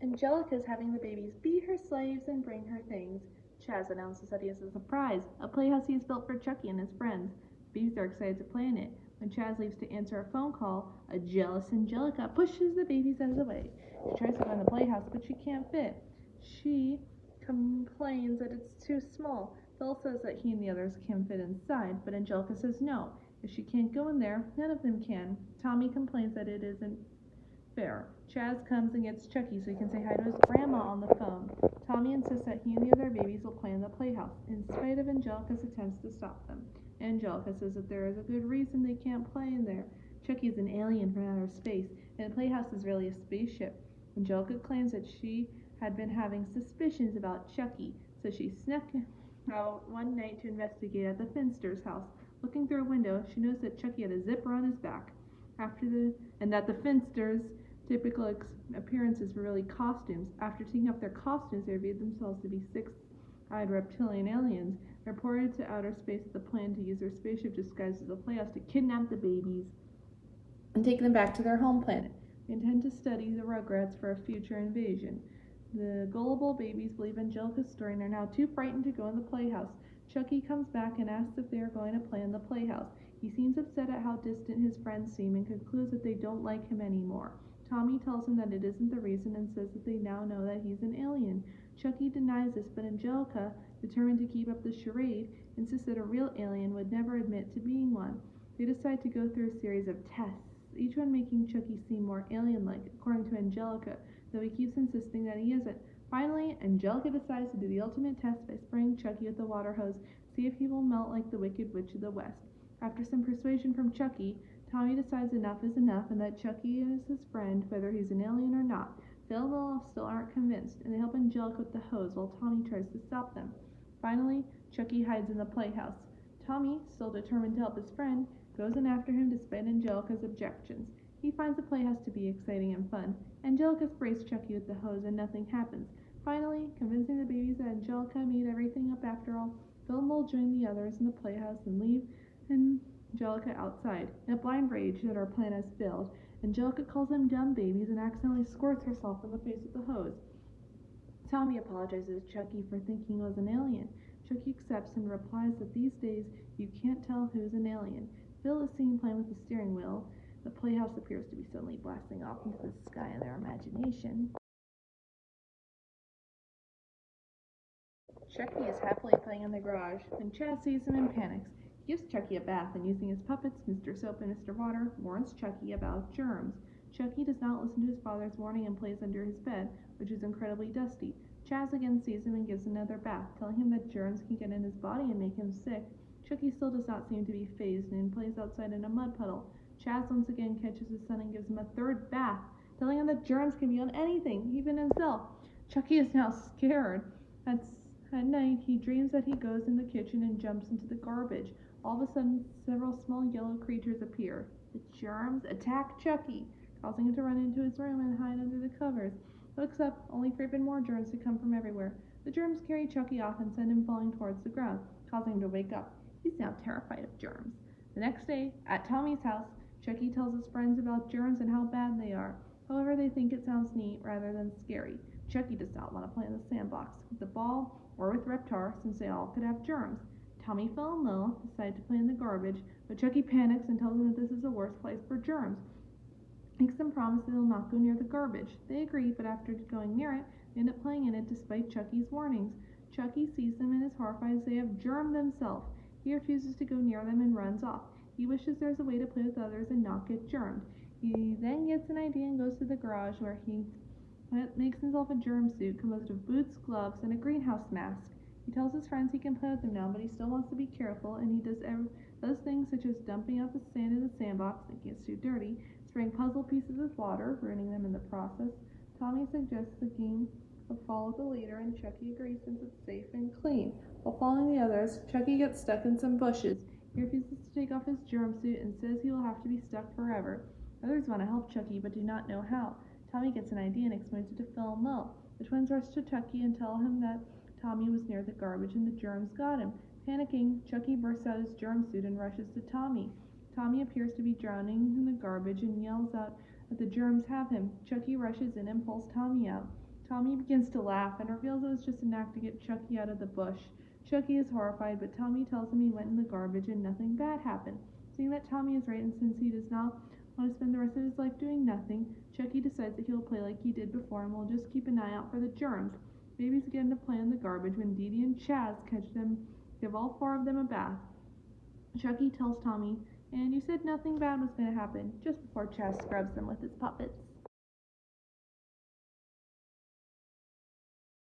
Angelica's having the babies be her slaves and bring her things. Chaz announces that he has a surprise, a playhouse he has built for Chuckie and his friends. The babies are excited to play in it. When Chaz leaves to answer a phone call, a jealous Angelica pushes the babies out of the way. She tries to go in the playhouse, but she can't fit. She complains that it's too small. Phil says that he and the others can fit inside, but Angelica says no. If she can't go in there, none of them can. Tommy complains that it isn't fair. Chaz comes and gets Chuckie so he can say hi to his grandma on the phone. Tommy insists that he and the other babies will play in the playhouse, in spite of Angelica's attempts to stop them. Angelica says that there is a good reason they can't play in there. Chuckie is an alien from outer space, and the playhouse is really a spaceship. Angelica claims that she had been having suspicions about Chuckie, so she snuck out one night to investigate at the Finster's house. Looking through a window, she noticed that Chuckie had a zipper on his back, and that the Finsters' typical appearances were really costumes. After taking off their costumes, they revealed themselves to be six-eyed reptilian aliens, reported to outer space with the plan to use their spaceship disguised as a playhouse to kidnap the babies and take them back to their home planet. They intend to study the Rugrats for a future invasion. The gullible babies believe Angelica's story and are now too frightened to go in the playhouse. Chuckie comes back and asks if they are going to play in the playhouse. He seems upset at how distant his friends seem and concludes that they don't like him anymore. Tommy tells him that it isn't the reason and says that they now know that he's an alien. Chuckie denies this, but Angelica, determined to keep up the charade, insists that a real alien would never admit to being one. They decide to go through a series of tests, each one making Chuckie seem more alien-like, according to Angelica, though he keeps insisting that he isn't. Finally, Angelica decides to do the ultimate test by spraying Chuckie with a water hose, see if he will melt like the Wicked Witch of the West. After some persuasion from Chuckie, Tommy decides enough is enough and that Chuckie is his friend, whether he's an alien or not. Phil and Lil still aren't convinced, and they help Angelica with the hose while Tommy tries to stop them. Finally, Chuckie hides in the playhouse. Tommy, still determined to help his friend, goes in after him despite Angelica's objections. He finds the playhouse to be exciting and fun. Angelica sprays Chuckie with the hose and nothing happens. Finally, convincing the babies that Angelica made everything up after all, Phil and Lil join the others in the playhouse and leave Angelica outside. In a blind rage that our plan has failed, Angelica calls them dumb babies and accidentally squirts herself in the face with the hose. Tommy apologizes to Chuckie for thinking he was an alien. Chuckie accepts and replies that these days you can't tell who's an alien. Phil is seen playing with the steering wheel. The playhouse appears to be suddenly blasting off into the sky in their imagination. Chuckie is happily playing in the garage, and Chaz sees him and panics. He gives Chuckie a bath and, using his puppets, Mr. Soap and Mr. Water, warns Chuckie about germs. Chuckie does not listen to his father's warning and plays under his bed, which is incredibly dusty. Chaz again sees him and gives another bath, telling him that germs can get in his body and make him sick. Chuckie still does not seem to be fazed and plays outside in a mud puddle. Chaz once again catches his son and gives him a third bath, telling him that germs can be on anything, even himself. Chuckie is now scared. At night, he dreams that he goes in the kitchen and jumps into the garbage. All of a sudden, several small yellow creatures appear. The germs attack Chuckie, causing him to run into his room and hide under the covers. He looks up, only for even more germs to come from everywhere. The germs carry Chuckie off and send him falling towards the ground, causing him to wake up. He's now terrified of germs. The next day, at Tommy's house, Chuckie tells his friends about germs and how bad they are. However, they think it sounds neat rather than scary. Chuckie does not want to play in the sandbox with the ball or with Reptar, since they all could have germs. Tommy, Phil, and Lil decide to play in the garbage, but Chuckie panics and tells them that this is the worst place for germs. Makes them promise that they'll not go near the garbage. They agree, but after going near it, they end up playing in it despite Chuckie's warnings. Chuckie sees them and is horrified as they have germed themselves. He refuses to go near them and runs off. He wishes there's a way to play with others and not get germed. He then gets an idea and goes to the garage where he makes himself a germ suit composed of boots, gloves, and a greenhouse mask. He tells his friends he can play with them now, but he still wants to be careful, and he does things such as dumping out the sand in the sandbox, making it too dirty, spraying puzzle pieces with water, ruining them in the process. Tommy suggests the game of follow the leader, and Chuckie agrees since it's safe and clean. While following the others, Chuckie gets stuck in some bushes. He refuses to take off his germ suit and says he will have to be stuck forever. Others want to help Chuckie, but do not know how. Tommy gets an idea and explains it to Phil and Lil. The twins rush to Chuckie and tell him that Tommy was near the garbage and the germs got him. Panicking, Chuckie bursts out his germ suit and rushes to Tommy. Tommy appears to be drowning in the garbage and yells out that the germs have him. Chuckie rushes in and pulls Tommy out. Tommy begins to laugh and reveals it was just an act to get Chuckie out of the bush. Chuckie is horrified, but Tommy tells him he went in the garbage and nothing bad happened. Seeing that Tommy is right, and since he does not want to spend the rest of his life doing nothing, Chuckie decides that he will play like he did before and will just keep an eye out for the germs. Babies begin to play in the garbage when Dee Dee and Chaz catch them, give all four of them a bath. Chuckie tells Tommy, "And you said nothing bad was going to happen," just before Chaz scrubs them with his puppets.